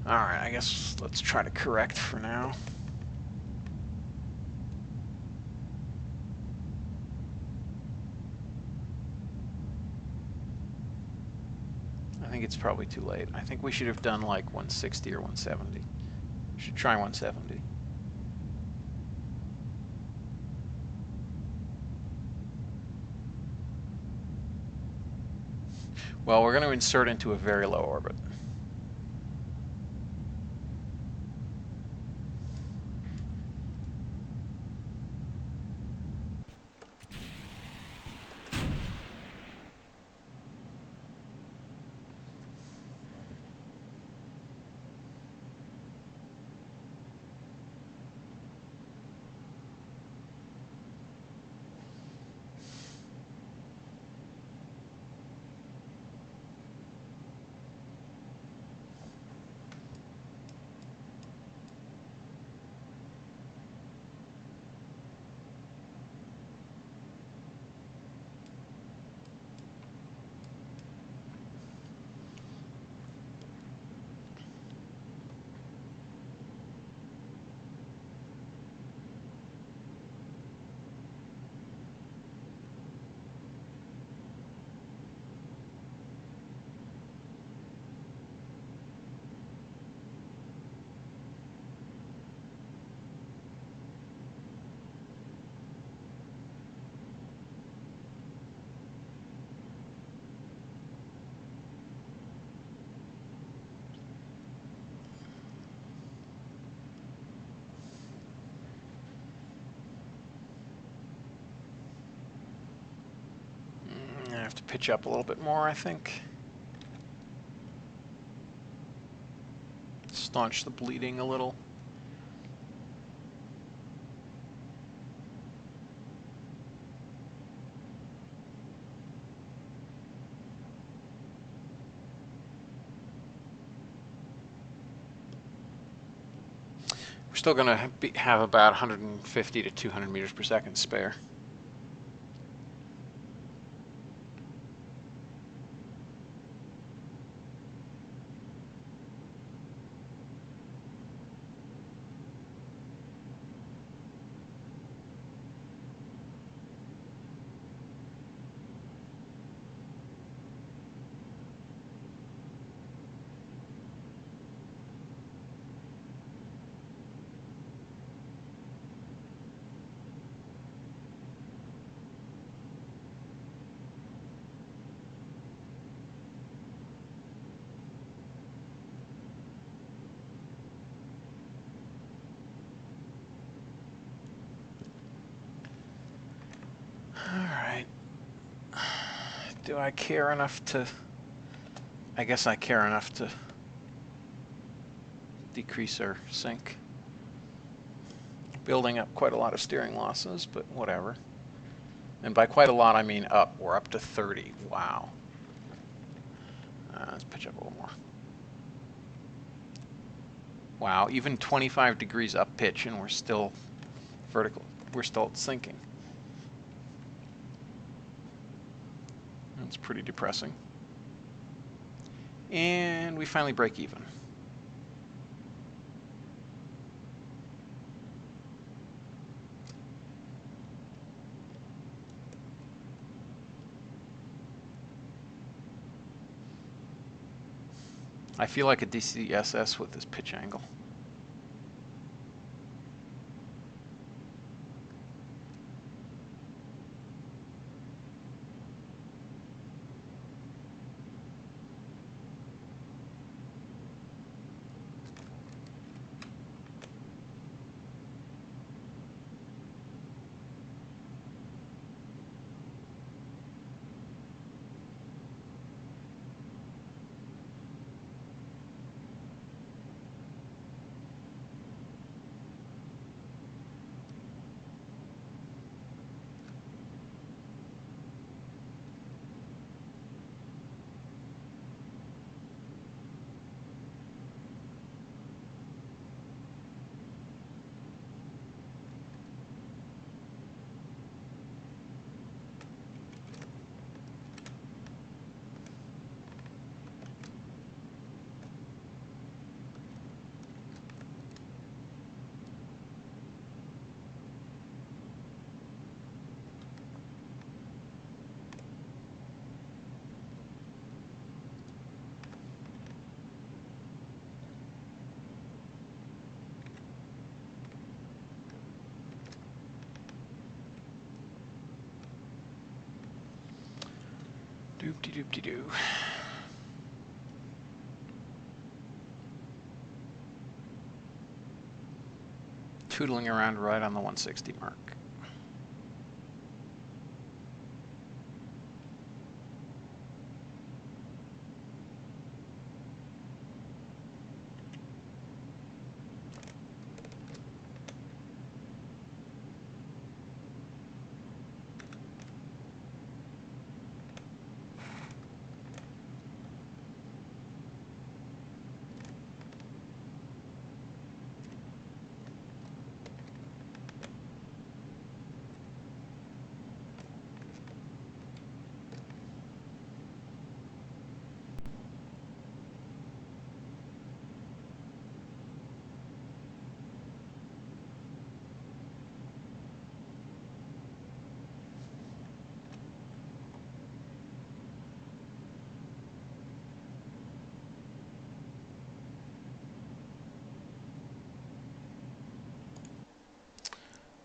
All right, I guess let's try to correct for now. I think it's probably too late. I think we should have done like 160 or 170. We should try 170. Well, we're going to insert into a very low orbit. I have to pitch up a little bit more, I think. Staunch the bleeding a little. We're still going to have about 150 to 200 meters per second spare. Alright. Do I care enough to... I guess I care enough to decrease our sink. Building up quite a lot of steering losses, but whatever. And by quite a lot, I mean up. We're up to 30. Wow. Let's pitch up a little more. Wow, even 25 degrees up pitch and we're still vertical. We're still sinking. That's pretty depressing. And we finally break even. I feel like a DCSS with this pitch angle. Doop-de-doop-de-doo. Tootling around right on the 160 mark.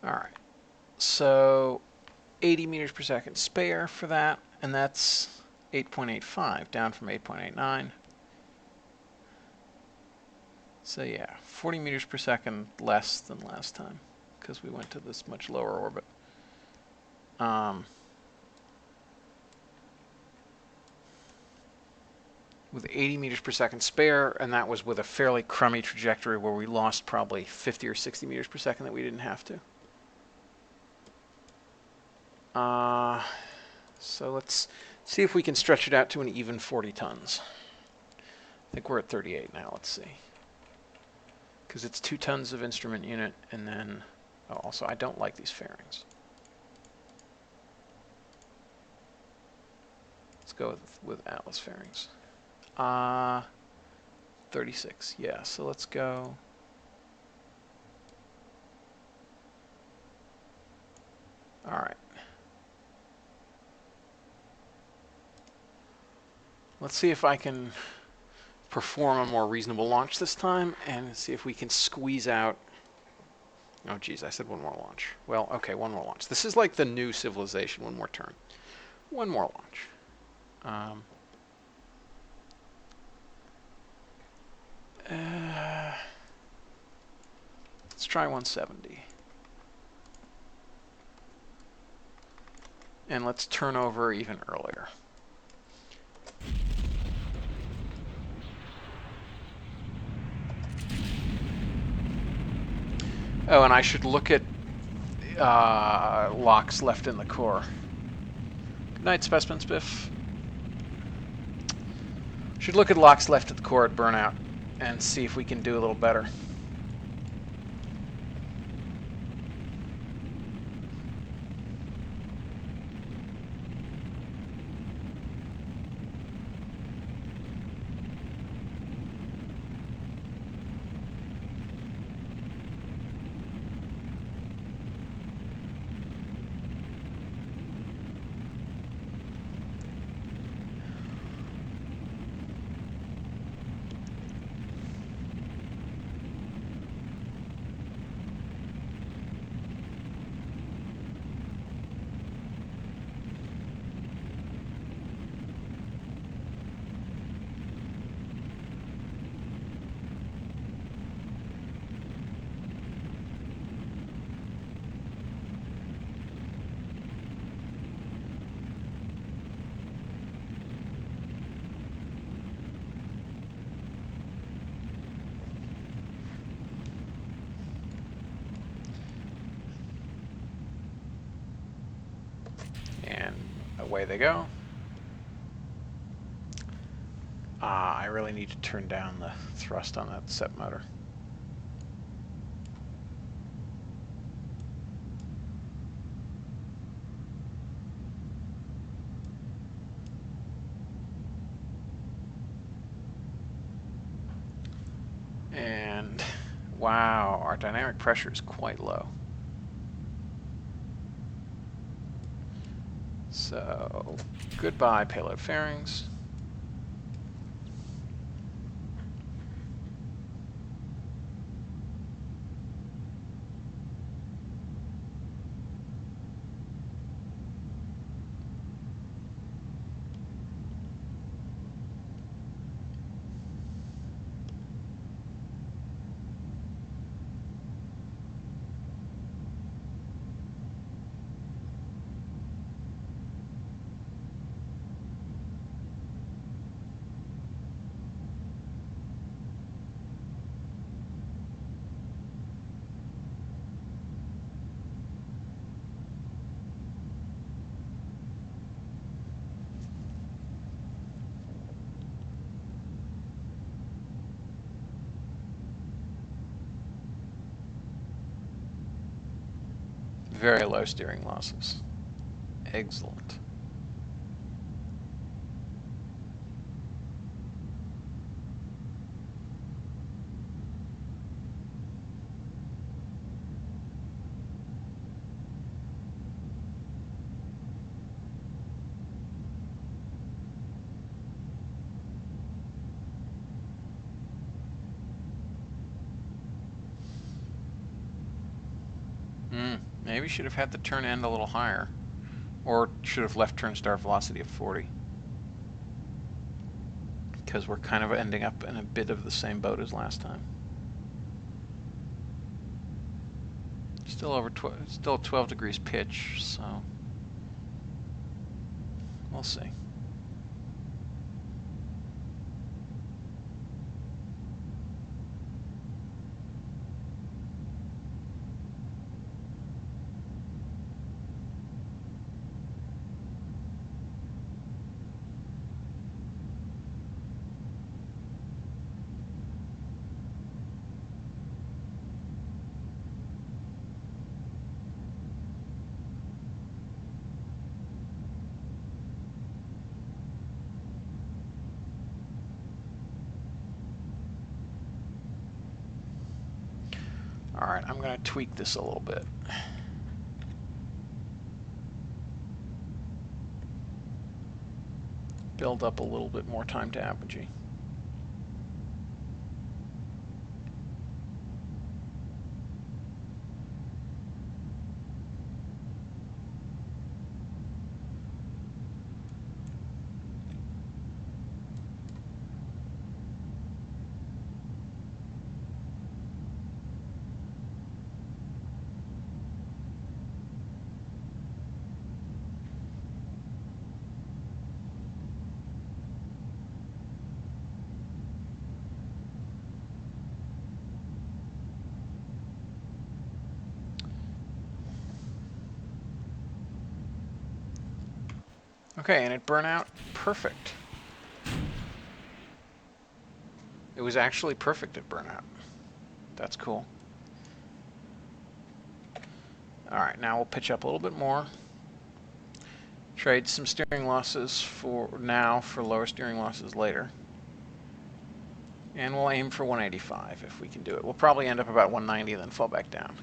All right, so 80 meters per second spare for that, and that's 8.85, down from 8.89. So yeah, 40 meters per second less than last time, because we went to this much lower orbit. With 80 meters per second spare, and that was with a fairly crummy trajectory where we lost probably 50 or 60 meters per second that we didn't have to. So let's see if we can stretch it out to an even 40 tons. I think we're at 38 now. Let's see. Because it's 2 tons of instrument unit, and then also I don't like these fairings. Let's go with Atlas fairings. 36. Yeah. So let's go. All right. Let's see if I can perform a more reasonable launch this time and see if we can squeeze out. Oh, geez, I said one more launch. Well, okay, one more launch. This is like the new civilization, one more turn. One more launch. Let's try 170. And let's turn over even earlier. Oh, and I should look at locks left in the core. Good night, Specimen Spiff. Should look at locks left at the core at burnout and see if we can do a little better. And away they go. I really need to turn down the thrust on that set motor. And wow, our dynamic pressure is quite low. So goodbye payload fairings. Very low steering losses. Excellent. Maybe should have had the turn end a little higher. Or should have left turn start velocity of 40. Because we're kind of ending up in a bit of the same boat as last time. Still still 12 degrees pitch, so we'll see. All right, I'm going to tweak this a little bit. Build up a little bit more time to apogee. Okay, and it burned out perfect. It was actually perfect at burnout. That's cool. All right, now we'll pitch up a little bit more. Trade some steering losses for now for lower steering losses later. And we'll aim for 185 if we can do it. We'll probably end up about 190 and then fall back down.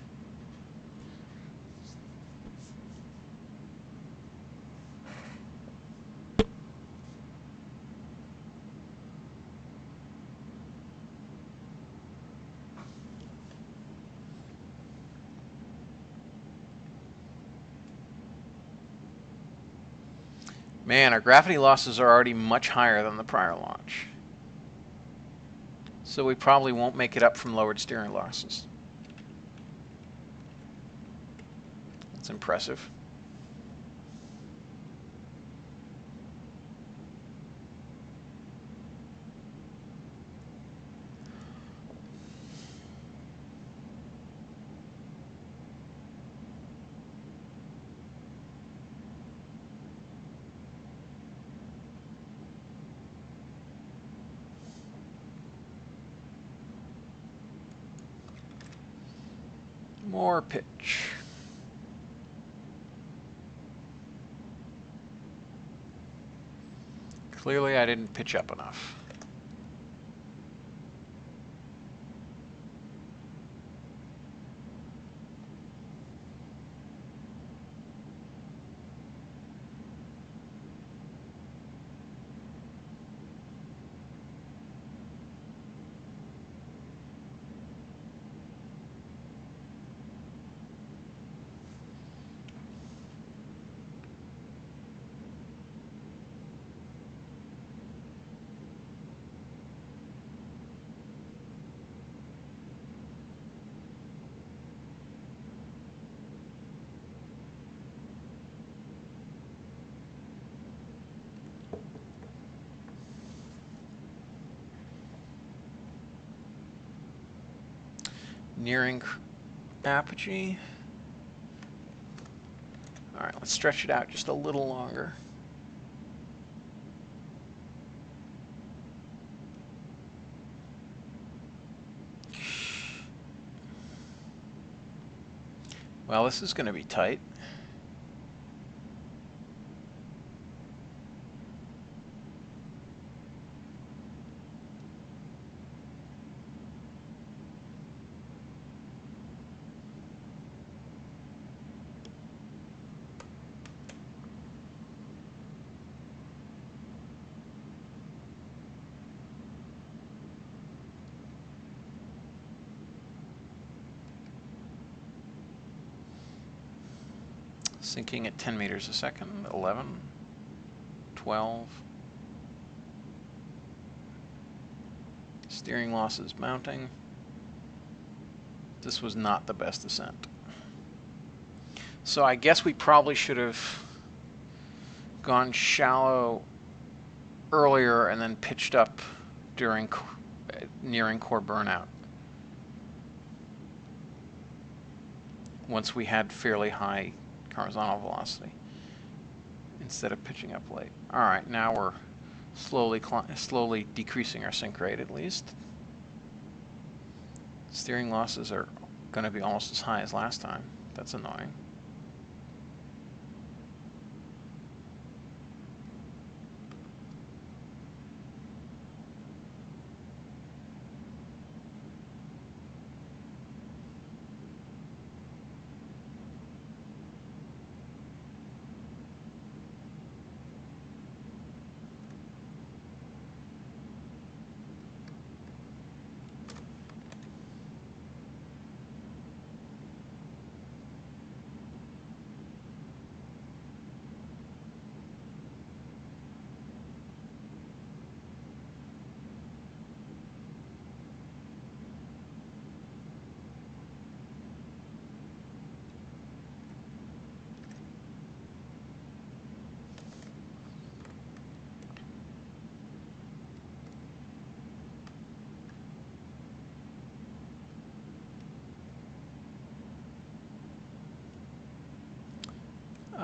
Man, our gravity losses are already much higher than the prior launch. So we probably won't make it up from lowered steering losses. That's impressive. More pitch. Clearly I didn't pitch up enough. Nearing apogee. All right, let's stretch it out just a little longer. Well, this is going to be tight. Sinking at 10 meters a second, 11, 12. Steering losses mounting. This was not the best ascent. So I guess we probably should have gone shallow earlier and then pitched up during nearing core burnout. Once we had fairly high horizontal velocity, instead of pitching up late. All right, now we're slowly decreasing our sink rate at least. Steering losses are going to be almost as high as last time. That's annoying.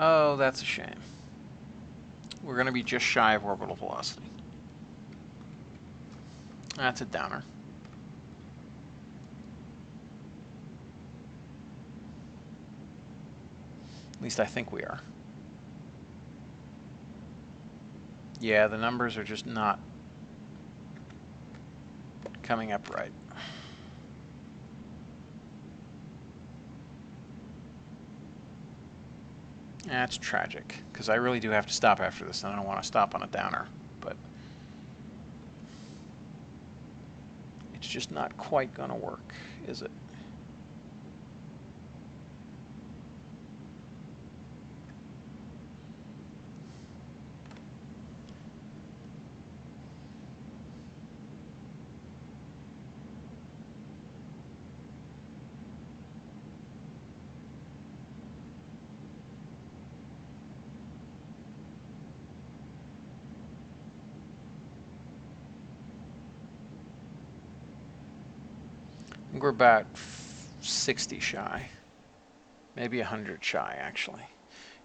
Oh, that's a shame. We're going to be just shy of orbital velocity. That's a downer. At least I think we are. Yeah, the numbers are just not coming up right. That's tragic, because I really do have to stop after this, and I don't want to stop on a downer, but it's just not quite going to work, is it? We're about 60 shy. Maybe 100 shy, actually.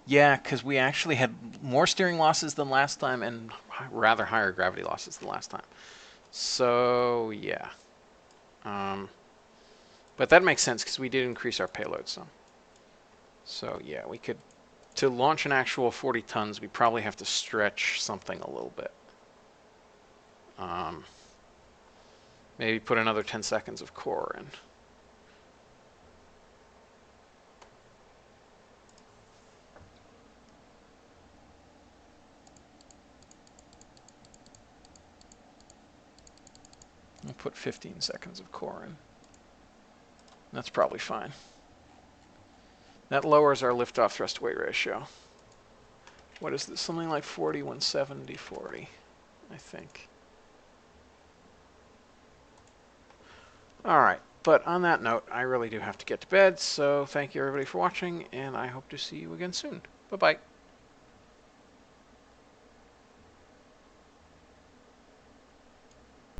Yeah, because we actually had more steering losses than last time and rather higher gravity losses than last time. So, yeah. But that makes sense because we did increase our payload some. So yeah, we could, to launch an actual 40 tons, we probably have to stretch something a little bit. Maybe put another 10 seconds of core in. We'll put 15 seconds of core in. That's probably fine. That lowers our liftoff thrust-to-weight ratio. What is this? Something like 40, 170, 40, I think. All right. But on that note, I really do have to get to bed. So thank you, everybody, for watching, and I hope to see you again soon. Bye-bye.